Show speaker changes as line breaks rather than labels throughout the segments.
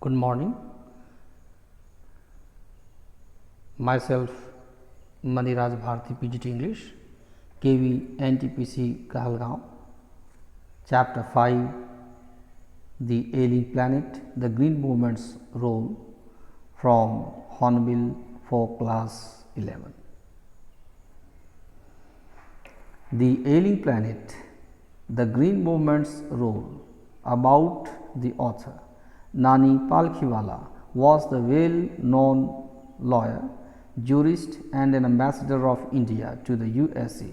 Good morning. Myself Maniraj Bharti, PGT English, KV NTPC Kahalgaon. Chapter 5, The Ailing Planet, the Green Movement's Role, from Hornbill for Class 11. The Ailing Planet, the Green Movement's Role. About the author. Nani Palkhiwala was the well-known lawyer, jurist and an ambassador of India to the USA.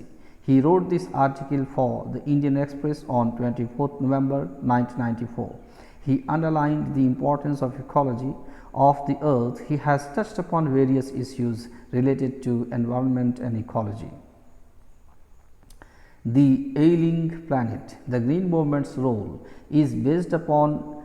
He wrote this article for the Indian Express on 24th November 1994. He underlined the importance of ecology of the earth. He has touched upon various issues related to environment and ecology. The Ailing Planet, the Green Movement's Role, is based upon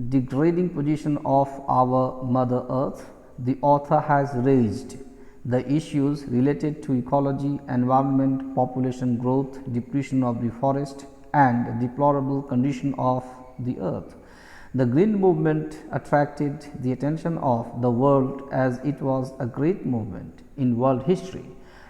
degrading position of our Mother Earth. The author has raised the issues related to ecology, environment, population growth, depletion of the forest and deplorable condition of the earth. The Green Movement attracted the attention of the world as it was a great movement in world history.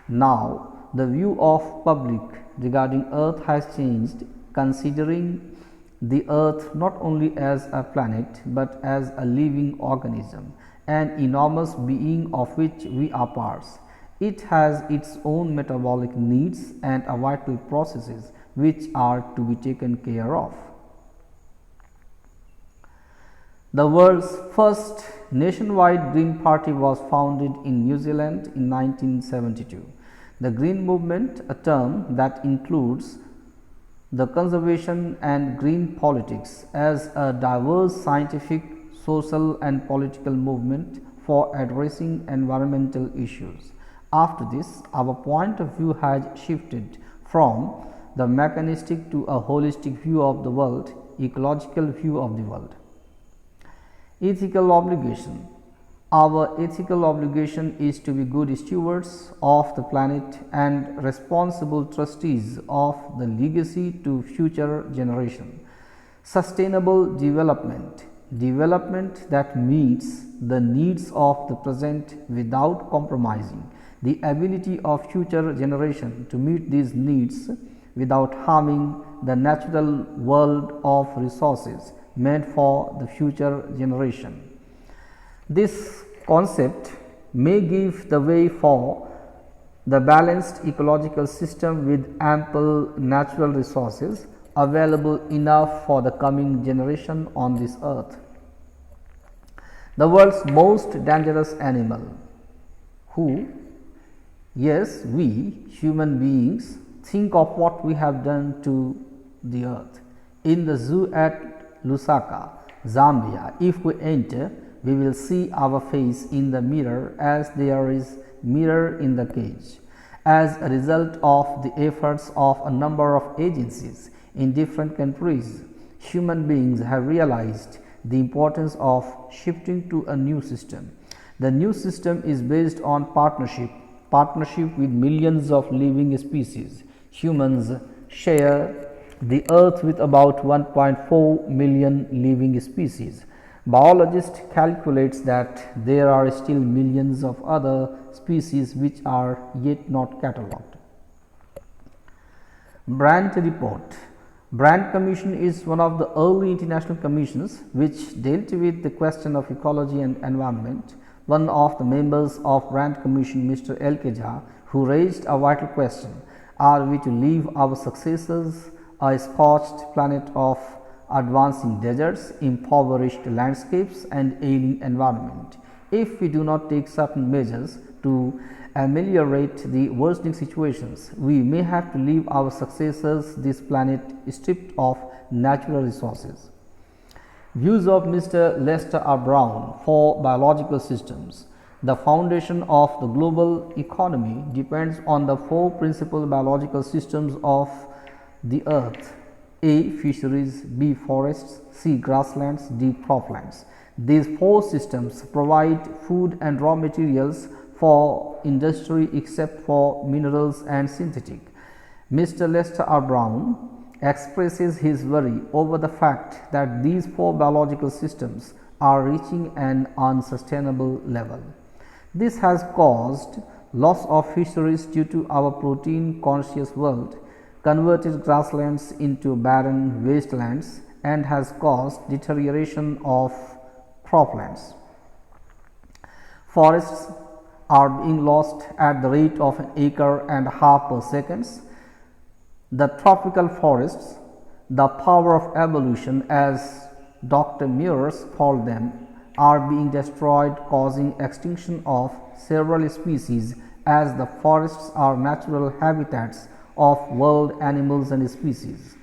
Now, the view of public regarding earth has changed, considering the earth not only as a planet, but as a living organism, an enormous being of which we are parts. It has its own metabolic needs and vital processes which are to be taken care of. The world's first nationwide Green Party was founded in New Zealand in 1972. The Green Movement, a term that includes the conservation and green politics as a diverse scientific, social and political movement for addressing environmental issues. After this, our point of view has shifted from the mechanistic to a holistic view of the world, ecological view of the world. Ethical obligation. Our ethical obligation is to be good stewards of the planet and responsible trustees of the legacy to future generations. Sustainable development. Development that meets the needs of the present without compromising the ability of future generations to meet these needs without harming the natural world of resources meant for the future generation. This concept may give the way for the balanced ecological system with ample natural resources available enough for the coming generation on this earth. The world's most dangerous animal, who, yes, we human beings, think of what we have done to the earth. In the zoo at Lusaka, Zambia, if we enter, we will see our face in the mirror as there is mirror in the cage. As a result of the efforts of a number of agencies in different countries, human beings have realized the importance of shifting to a new system. The new system is based on partnership with millions of living species. Humans share the earth with about 1.4 million living species. Biologists calculates that there are still millions of other species which are yet not catalogued. Brandt Report. Brandt Commission is one of the early international commissions which dealt with the question of ecology and environment. One of the members of Brandt Commission, Mr. Elkeja, who raised a vital question: are we to leave our successors a scorched planet of advancing deserts, impoverished landscapes and ailing environment? If we do not take certain measures to ameliorate the worsening situations, we may have to leave our successors this planet stripped of natural resources. Views of Mr. Lester R. Brown for biological systems. The foundation of the global economy depends on the four principal biological systems of the earth: A. Fisheries, B. Forests, C. Grasslands, D. Croplands. These four systems provide food and raw materials for industry except for minerals and synthetic. Mr. Lester R. Brown expresses his worry over the fact that these four biological systems are reaching an unsustainable level. This has caused loss of fisheries due to our protein conscious world, converted grasslands into barren wastelands, and has caused deterioration of croplands. Forests are being lost at the rate of an acre and a half per second. The tropical forests, the power of evolution as Dr. Mears called them, are being destroyed, causing extinction of several species, as the forests are natural habitats of world animals and species.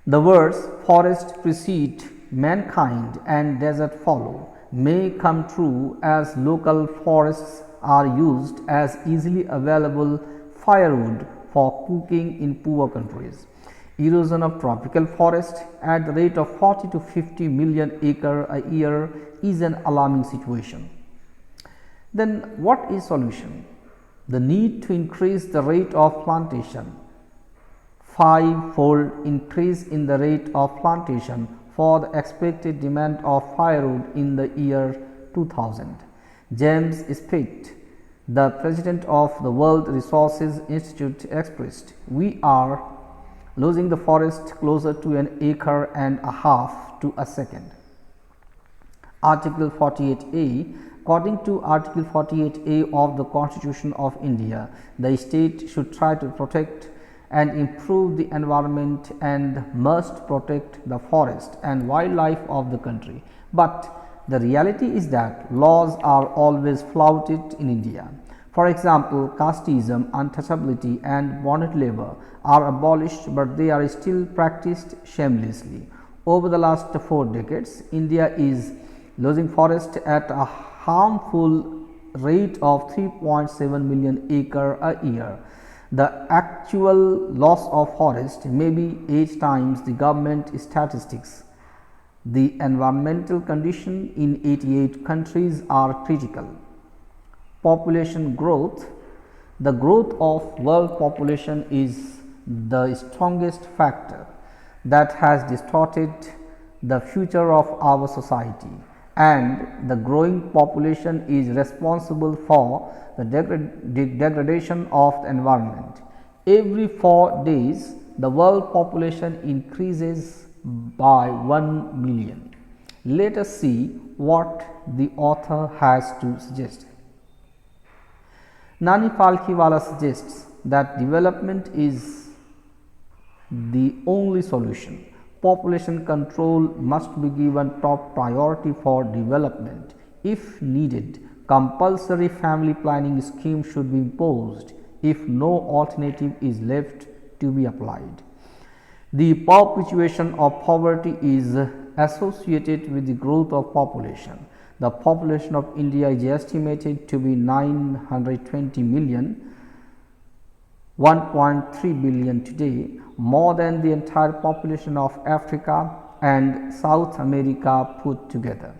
The words forest precede mankind and desert follow may come true, as local forests are used as easily available firewood for cooking in poor countries. Erosion of tropical forest at the rate of 40 to 50 million acre a year is an alarming situation. Then what is solution? The need to increase the rate of plantation. Five-fold increase in the rate of plantation for the expected demand of firewood in the year 2000. James Speight, the president of the World Resources Institute, expressed, "We are losing the forest closer to an acre and a half to a second." Article 48A. According to Article 48A of the Constitution of India, the state should try to protect and improve the environment and must protect the forest and wildlife of the country. But the reality is that laws are always flouted in India. For example, casteism, untouchability and bonded labor are abolished, but they are still practiced shamelessly. Over the last 4 decades, India is losing forest at a harmful rate of 3.7 million acre a year. The actual loss of forest may be 8 times the government statistics. The environmental condition in 88 countries are critical. Population growth. The growth of world population is the strongest factor that has distorted the future of our society, and the growing population is responsible for the degradation of the environment. Every 4 days, the world population increases by 1 million. Let us see what the author has to suggest. Nani Palkhiwala suggests that development is the only solution. Population control must be given top priority for development. If needed, compulsory family planning scheme should be imposed if no alternative is left to be applied. The perpetuation of poverty is associated with the growth of population. The population of India is estimated to be 920 million, 1.3 billion today, more than the entire population of Africa and South America put together.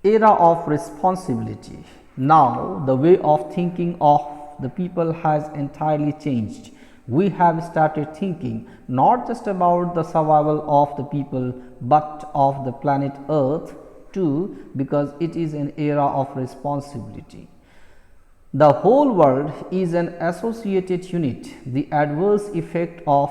Era of responsibility. Now, the way of thinking of the people has entirely changed. We have started thinking not just about the survival of the people, but of the planet Earth too, because it is an era of responsibility. The whole world is an associated unit. The adverse effect of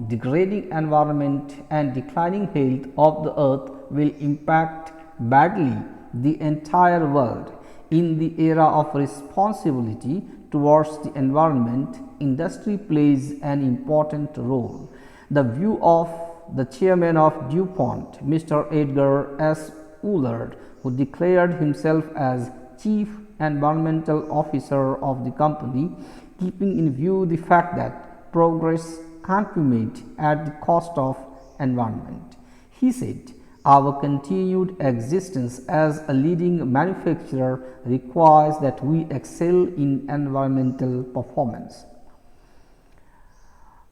degrading environment and declining health of the earth will impact badly the entire world. In the era of responsibility towards the environment, industry plays an important role. The view of the chairman of DuPont, Mr. Edgar S. Woolard, who declared himself as chief environmental officer of the company, keeping in view the fact that progress can't be made at the cost of environment. He said, "Our continued existence as a leading manufacturer requires that we excel in environmental performance."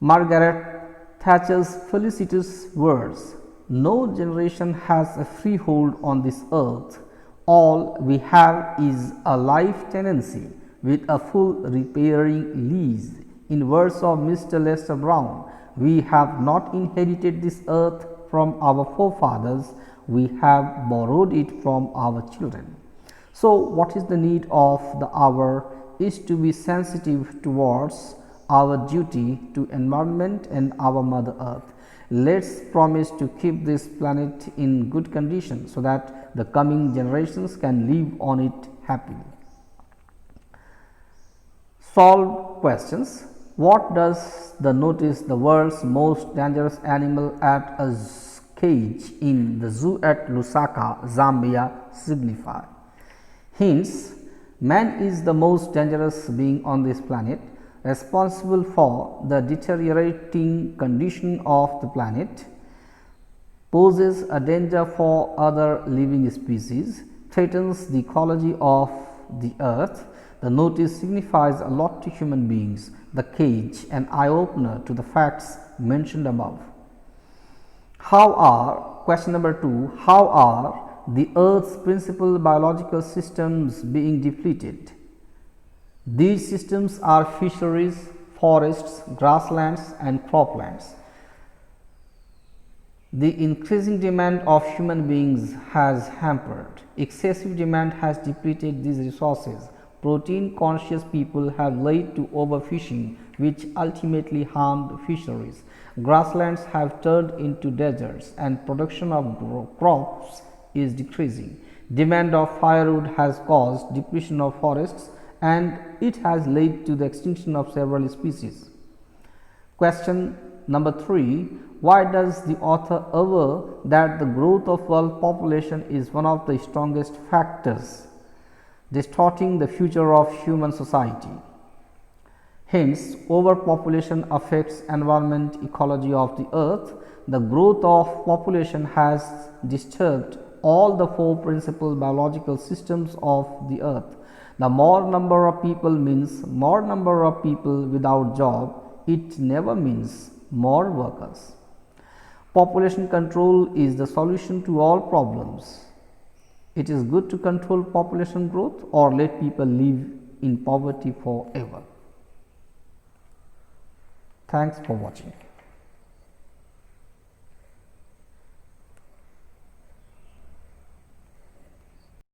Margaret Thatcher's felicitous words, "No generation has a freehold on this earth. All we have is a life tenancy with a full repairing lease." In words of Mr. Lester Brown, "We have not inherited this earth from our forefathers, we have borrowed it from our children. So, what is the need of the hour is to be sensitive towards our duty to environment and our mother earth. Let's promise to keep this planet in good condition so that the coming generations can live on it happily. Solved questions. What does the notice the world's most dangerous animal at a cage in the zoo at Lusaka, Zambia signify? Hints. Man is the most dangerous being on this planet, responsible for the deteriorating condition of the planet, poses a danger for other living species, threatens the ecology of the earth. The notice signifies a lot to human beings, the cage an eye-opener to the facts mentioned above. Question number 2, how are the earth's principal biological systems being depleted? These systems are fisheries, forests, grasslands and croplands. The increasing demand of human beings has hampered. Excessive demand has depleted these resources. Protein conscious people have led to overfishing, which ultimately harmed fisheries. Grasslands have turned into deserts and production of crops is decreasing. Demand of firewood has caused depletion of forests and it has led to the extinction of several species. Question number 3. Why does the author aver that the growth of world population is one of the strongest factors distorting the future of human society? Hence, overpopulation affects environment ecology of the earth. The growth of population has disturbed all the 4 principal biological systems of the earth. The more number of people means more number of people without job. It never means more workers. Population control is the solution to all problems. It is good to control population growth or let people live in poverty forever. Thanks for watching.